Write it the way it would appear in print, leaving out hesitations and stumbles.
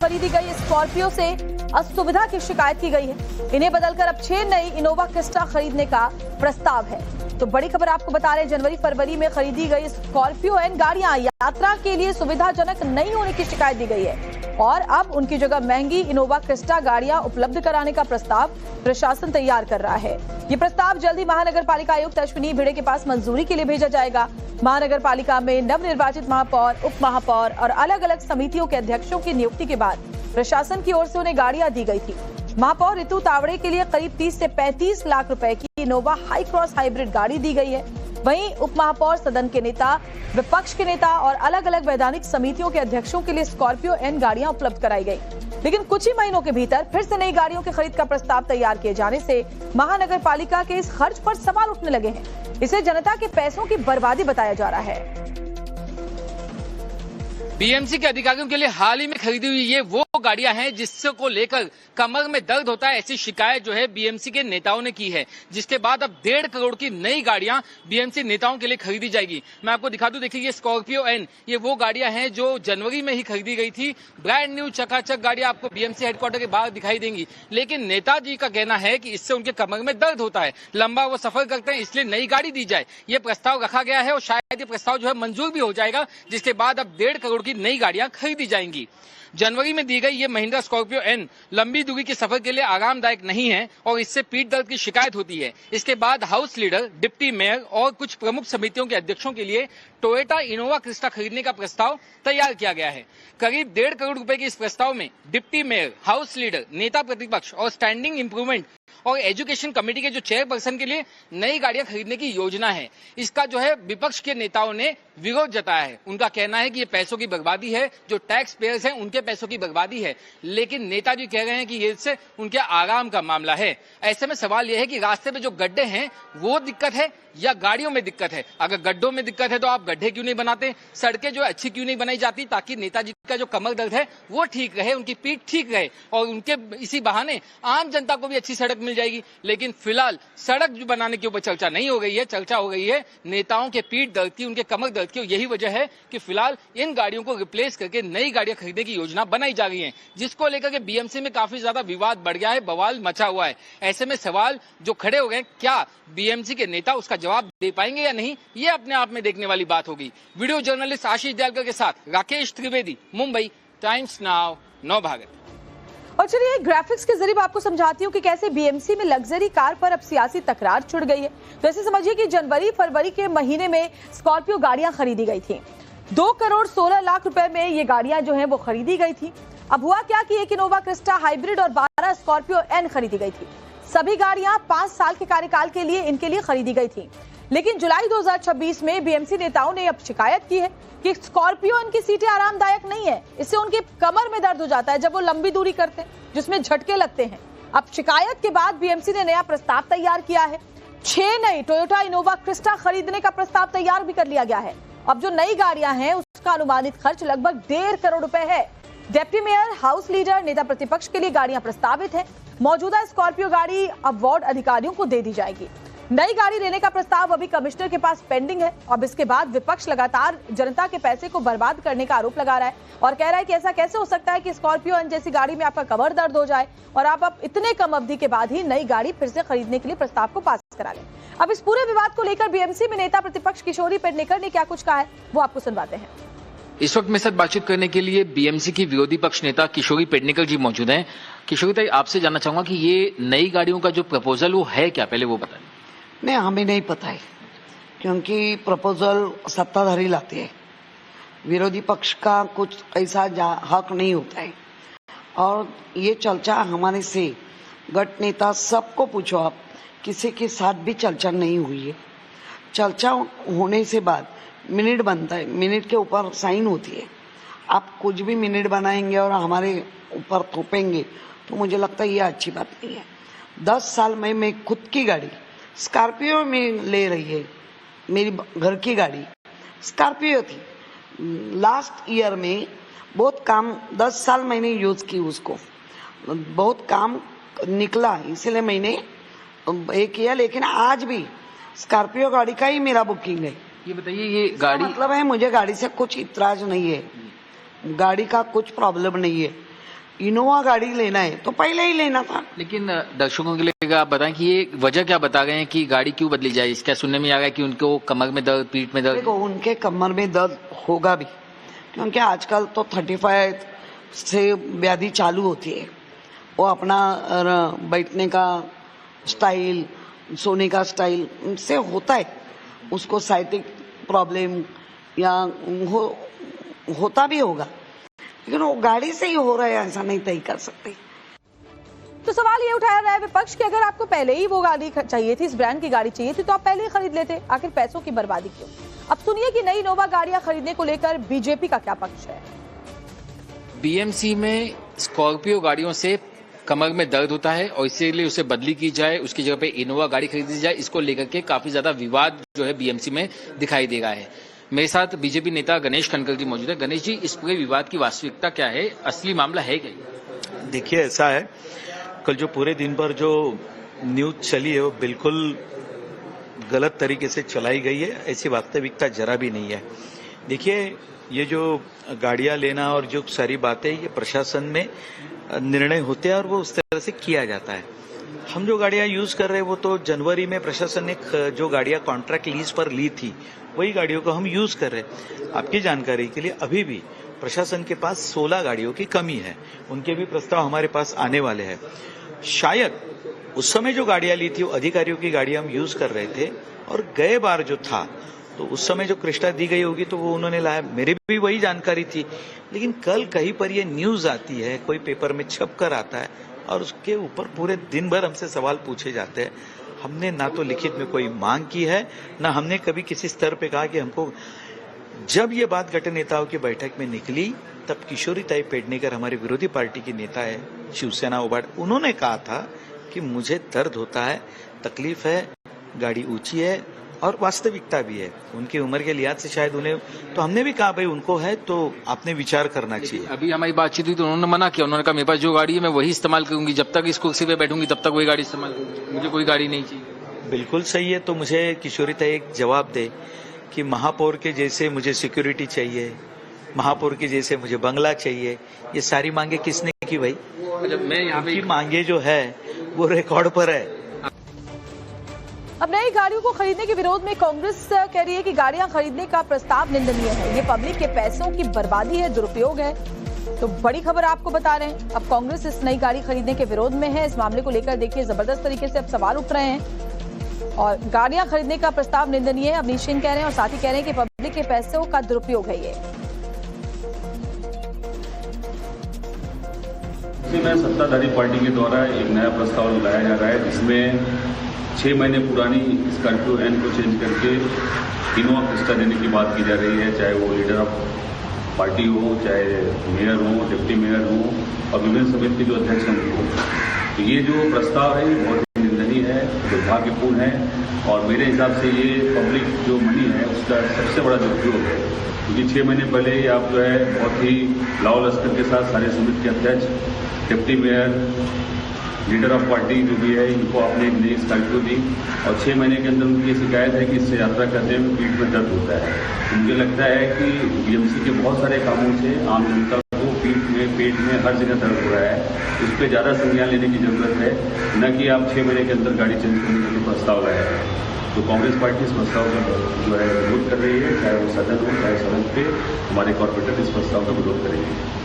खरीदी गई स्कॉर्पियो से असुविधा की शिकायत की गई है। इन्हें बदलकर अब 6 नई इनोवा क्रिस्टा खरीदने का प्रस्ताव है। तो बड़ी खबर आपको बता रहे हैं, जनवरी फरवरी में खरीदी गई स्कॉर्पियो एन गाड़ियां यात्रा के लिए सुविधाजनक नहीं होने की शिकायत दी गई है और अब उनकी जगह महंगी इनोवा क्रिस्टा गाड़ियां उपलब्ध कराने का प्रस्ताव प्रशासन तैयार कर रहा है। ये प्रस्ताव जल्दी महानगर पालिका आयुक्त अश्विनी भिड़े के पास मंजूरी के लिए भेजा जाएगा। महानगर पालिका में नवनिर्वाचित महापौर, उप महापौर और अलग अलग समितियों के अध्यक्षों की नियुक्ति के बाद प्रशासन की ओर से उन्हें गाड़ियां दी गई थी। महापौर ऋतु तावड़े के लिए करीब 30 से 35 लाख रुपए की इनोवा हाई क्रॉस हाइब्रिड गाड़ी दी गई है। वहीं उप महापौर, सदन के नेता, विपक्ष के नेता और अलग अलग वैधानिक समितियों के अध्यक्षों के लिए स्कॉर्पियो एन गाड़ियां उपलब्ध कराई गई। लेकिन कुछ ही महीनों के भीतर फिर से नई गाड़ियों की खरीद का प्रस्ताव तैयार किए जाने से महानगर पालिका के इस खर्च पर सवाल उठने लगे हैं। इसे जनता के पैसों की बर्बादी बताया जा रहा है। बीएमसी के अधिकारियों के लिए हाल ही में खरीदी हुई ये वो गाड़ियां हैं जिससे को लेकर कमर में दर्द होता है, ऐसी शिकायत जो है बीएमसी के नेताओं ने की है, जिसके बाद अब 1.5 करोड़ की नई गाड़ियां बीएमसी नेताओं के लिए खरीदी जाएगी। मैं आपको दिखा दूं, देखिए ये स्कॉर्पियो एन, ये वो गाड़ियां हैं जो जनवरी में ही खरीदी गई थी। ब्रांड न्यू चकाचक गाड़ियां आपको बीएमसी हेडक्वार्टर के बाहर दिखाई देंगी, लेकिन नेताजी का कहना है कि इससे उनके कमर में दर्द होता है, लंबा वो सफर करते हैं, इसलिए नई गाड़ी दी जाए। ये प्रस्ताव रखा गया है और शायद ये प्रस्ताव जो है मंजूर भी हो जाएगा, जिसके बाद अब 1.5 करोड़ की नई गाड़ियां खरीदी जाएंगी। जनवरी में दी गई ये महिंद्रा स्कॉर्पियो एन लंबी दूरी के सफर के लिए आरामदायक नहीं है और इससे पीठ दर्द की शिकायत होती है। इसके बाद हाउस लीडर, डिप्टी मेयर और कुछ प्रमुख समितियों के अध्यक्षों के लिए टोयोटा इनोवा क्रिस्टा खरीदने का प्रस्ताव तैयार किया गया है। करीब 1.5 करोड़ रुपए के इस प्रस्ताव में डिप्टी मेयर, हाउस लीडर, नेता प्रतिपक्ष और स्टैंडिंग इंप्रूवमेंट और एजुकेशन कमेटी के जो चेयरपर्सन के लिए नई गाड़ियां खरीदने की योजना है। इसका जो है विपक्ष के नेताओं ने विरोध जताया है। उनका कहना है कि ये पैसों की बर्बादी है, जो टैक्स पेयर्स हैं उनके पैसों की बर्बादी है, लेकिन नेताजी कह रहे हैं कि ये इससे उनके आराम का मामला है। ऐसे में सवाल यह है कि रास्ते में जो गड्ढे हैं वो दिक्कत है या गाड़ियों में दिक्कत है। अगर गड्ढों में दिक्कत है तो आप गड्ढे क्यों नहीं बनाते, सड़कें जो अच्छी क्यों नहीं बनाई जाती, ताकि नेताजी का जो कमर दर्द है वो ठीक रहे, उनकी पीठ ठीक रहे और उनके इसी बहाने आम जनता को भी अच्छी सड़क मिल जाएगी। लेकिन फिलहाल सड़क जो बनाने के ऊपर चर्चा नहीं हो गई है, चर्चा हो गई है नेताओं के पीठ दर्द की, उनके कमर दर्द की। यही वजह है कि फिलहाल इन गाड़ियों को रिप्लेस करके नई गाड़ियां खरीदने की योजना बनाई जा रही है, जिसको लेकर के बीएमसी में काफी ज्यादा विवाद बढ़ गया है, बवाल मचा हुआ है। ऐसे में सवाल जो खड़े हो गए, क्या बीएमसी के नेता उसका जवाब दे पाएंगे या नहीं, ये अपने आप में देखने वाली बात होगी। वीडियो जर्नलिस्ट आशीष दयालकर के साथ राकेश त्रिवेदी, मुंबई, टाइम्स नाउ, नवभारत। और चलिए ग्राफिक्स के जरिए आपको समझाती हूँ कि कैसे बीएमसी में लग्जरी कार पर अब सियासी तकरार छिड़ गई है। तो ऐसे समझिए कि जनवरी फरवरी के महीने में स्कॉर्पियो गाड़ियां खरीदी गई थी। 2 करोड़ 16 लाख रुपए में ये गाड़ियां जो हैं वो खरीदी गई थी। अब हुआ क्या कि एक इनोवा क्रिस्टा हाइब्रिड और 12 स्कॉर्पियो एन खरीदी गई थी। सभी गाड़ियां 5 साल के कार्यकाल के लिए इनके लिए खरीदी गई थी। लेकिन जुलाई 2026 में बीएमसी नेताओं ने अब शिकायत की है कि स्कॉर्पियो इनकी सीटें आरामदायक नहीं है, इससे उनके कमर में दर्द हो जाता है जब वो लंबी दूरी करते हैं, जिसमें झटके लगते हैं। अब शिकायत के बाद बीएमसी ने नया प्रस्ताव तैयार किया है। 6 नई टोयोटा इनोवा क्रिस्टा खरीदने का प्रस्ताव तैयार भी कर लिया गया है। अब जो नई गाड़ियां हैं उसका अनुमानित खर्च लगभग 1.5 करोड़ रुपए है। डिप्टी मेयर, हाउस लीडर, नेता प्रतिपक्ष के लिए गाड़ियां प्रस्तावित है। मौजूदा स्कॉर्पियो गाड़ी अब वार्ड अधिकारियों को दे दी जाएगी। नई गाड़ी लेने का प्रस्ताव अभी कमिश्नर के पास पेंडिंग है। अब इसके बाद विपक्ष लगातार जनता के पैसे को बर्बाद करने का आरोप लगा रहा है और कह रहा है कि ऐसा कैसे हो सकता है कि स्कॉर्पियो एन जैसी गाड़ी में आपका कमर दर्द हो जाए और आप अब इतने कम अवधि के बाद ही नई गाड़ी फिर से खरीदने के लिए प्रस्ताव को पास करा लें। अब इस पूरे विवाद को लेकर बीएमसी में नेता प्रतिपक्ष किशोरी पेडनेकर ने क्या कुछ कहा है वो आपको सुनवाते हैं। इस वक्त मेरे साथ बातचीत करने के लिए बीएमसी की विरोधी पक्ष नेता किशोरी पेडनेकर जी मौजूद हैं। किशोरी भाई, आपसे जानना चाहूंगा कि ये नई गाड़ियों का जो प्रपोजल वो है क्या, पहले वो बताएं। नहीं, हमें नहीं पता है, क्योंकि प्रपोजल सत्ताधारी लाते हैं, विरोधी पक्ष का कुछ ऐसा हक नहीं होता है। और ये चर्चा हमारे से गट नेता सबको पूछो आप, किसी के साथ भी चर्चा नहीं हुई है। चर्चा होने से बाद मिनट बनता है, मिनट के ऊपर साइन होती है। आप कुछ भी मिनट बनाएंगे और हमारे ऊपर थोपेंगे तो मुझे लगता है ये अच्छी बात नहीं है। 10 साल में मैं खुद की गाड़ी स्कॉर्पियो में ले रही है, मेरी घर की गाड़ी स्कॉर्पियो थी। लास्ट ईयर में बहुत काम, 10 साल मैंने यूज की उसको, बहुत काम निकला, इसलिए मैंने ये किया। लेकिन आज भी स्कॉर्पियो गाड़ी का ही मेरा बुकिंग है। ये बताइए, ये गाड़ी मतलब है मुझे गाड़ी से कुछ इतराज नहीं है, गाड़ी का कुछ प्रॉब्लम नहीं है। इनोवा गाड़ी लेना है तो पहले ही लेना था। लेकिन दर्शकों के लिए आप बताएं कि ये वजह क्या बता रहे हैं कि गाड़ी क्यों बदली जाए? इसका सुनने में आ रहा है कि उनको कमर में दर्द, पीठ में दर्द। देखो, उनके कमर में दर्द होगा भी, क्योंकि आजकल तो 35 से व्याधि चालू होती है। वो अपना बैठने का स्टाइल, सोने का स्टाइल से होता है, उसको साइटिक प्रॉब्लम या होता भी होगा, लेकिन वो गाड़ी से ही हो रहा है, ऐसा नहीं तय कर सकते। तो सवाल ये उठाया रहा है विपक्ष कि अगर आपको पहले ही वो गाड़ी चाहिए थी, इस ब्रांड की गाड़ी चाहिए थी, तो आप पहले ही खरीद लेते, आखिर पैसों की बर्बादी क्यों? अब सुनिए कि नई इनोवा गाड़ियां खरीदने को लेकर बीजेपी का क्या पक्ष है। बीएमसी में स्कॉर्पियो गाड़ियों से कमर में दर्द होता है और इसीलिए उसे बदली की जाए, उसकी जगह पे इनोवा गाड़ी खरीदी जाए, इसको लेकर के काफी ज्यादा विवाद जो है बीएमसी में दिखाई दे रहा है। मेरे साथ बीजेपी नेता गणेश खनकर जी मौजूद है। गणेश जी, इस पूरे विवाद की वास्तविकता क्या है? असली मामला है क्या? देखिए, ऐसा है, कल जो पूरे दिन भर जो न्यूज चली है वो बिल्कुल गलत तरीके से चलाई गई है, ऐसी वास्तविकता जरा भी नहीं है। देखिए, ये जो गाड़ियां लेना और जो सारी बातें, ये प्रशासन में निर्णय होते हैं और वो उस तरह से किया जाता है। हम जो गाड़ियां यूज कर रहे हैं वो तो जनवरी में प्रशासन ने जो गाड़ियां कॉन्ट्रैक्ट लीज पर ली थी वही गाड़ियों को हम यूज कर रहे हैं। आपकी जानकारी के लिए अभी भी प्रशासन के पास 16 गाड़ियों की कमी है, उनके भी प्रस्ताव हमारे पास आने वाले हैं। शायद उस समय जो गाड़ियां ली थी वो अधिकारियों की गाड़ियां हम यूज कर रहे थे, और गए बार जो था तो उस समय जो क्रिस्टा दी गई होगी तो वो उन्होंने लाया, मेरी भी वही जानकारी थी। लेकिन कल कहीं पर ये न्यूज आती है, कोई पेपर में छप कर आता है और उसके ऊपर पूरे दिन भर हमसे सवाल पूछे जाते हैं। हमने ना तो लिखित में कोई मांग की है, ना हमने कभी किसी स्तर पे कहा कि हमको। जब ये बात गठ नेताओं की बैठक में निकली तब किशोरीताई पेडणेकर, हमारे विरोधी पार्टी की नेता है, शिवसेना उबाड़, उन्होंने कहा था कि मुझे दर्द होता है, तकलीफ है, गाड़ी ऊंची है और वास्तविकता भी है। उनकी उम्र के लिहाज से शायद उन्हें, तो हमने भी कहा भाई उनको है तो आपने विचार करना चाहिए। अभी हमारी बातचीत हुई तो उन्होंने मना किया, उन्होंने कहा मेरे पास जो गाड़ी है मैं वही इस्तेमाल करूंगी, जब तक इस कुर्सी पे बैठूंगी तब तक वही गाड़ी इस्तेमाल करूंगी, मुझे कोई गाड़ी नहीं चाहिए। बिल्कुल सही है। तो मुझे किशोरीताई एक जवाब दे कि महापौर के जैसे मुझे सिक्योरिटी चाहिए, महापौर के जैसे मुझे बंगला चाहिए, ये सारी मांगे किसने की भाई? जब मैं यहाँ पे मांगे जो है वो रिकॉर्ड पर है। अब नई गाड़ियों को खरीदने के विरोध में कांग्रेस कह रही है कि गाड़ियां खरीदने का प्रस्ताव निंदनीय है, ये पब्लिक के पैसों की बर्बादी है, दुरुपयोग है। तो बड़ी खबर आपको बता रहे हैं, अब कांग्रेस इस नई गाड़ी खरीदने के विरोध में है। इस मामले को लेकर देखिए जबरदस्त तरीके से अब सवाल उठ रहे हैं और गाड़ियां खरीदने का प्रस्ताव निंदनीय है, अवनीश सिंह कह रहे हैं, और साथ ही कह रहे हैं कि पब्लिक के पैसों का दुरुपयोग है ये। में सत्ताधारी पार्टी के द्वारा एक नया प्रस्ताव लाया जा रहा है, जिसमें 6 महीने पुरानी स्कॉर्पियो एन को चेंज करके इनोवा क्रिस्टा देने की बात की जा रही है, चाहे वो लीडर ऑफ पार्टी हो, चाहे मेयर हो, डिप्टी मेयर हो और विभिन्न समिति के जो अध्यक्ष हो। तो ये जो प्रस्ताव है ये बहुत ही निंदनीय है, दुर्भाग्यपूर्ण है और मेरे हिसाब से ये पब्लिक जो मनी है उसका सबसे बड़ा दुरुपयोग है। क्योंकि 6 महीने पहले ही आप जो है बहुत ही लाव लश्कर के साथ सारे समिति के अध्यक्ष, deputy mayor, leader of party जो भी है, इनको आपने एक नई स्कॉर्पियो दी और 6 महीने के अंदर उनकी शिकायत है कि इससे यात्रा करने में पीठ में दर्द होता है। तो मुझे लगता है कि बीएमसी के बहुत सारे कामों से आम जनता को पीठ में, पेट में, हर जगह दर्द हो रहा है। इस पर ज़्यादा संज्ञान लेने की जरूरत है, न कि आप 6 महीने के अंदर गाड़ी चेंज करने के लिए प्रस्ताव लाया है। तो कांग्रेस पार्टी इस प्रस्ताव का जो है विरोध कर रही है, चाहे वो सदन हो चाहे सदन पे हमारे कॉर्पोरेटर इस प्रस्ताव का विरोध करेंगे।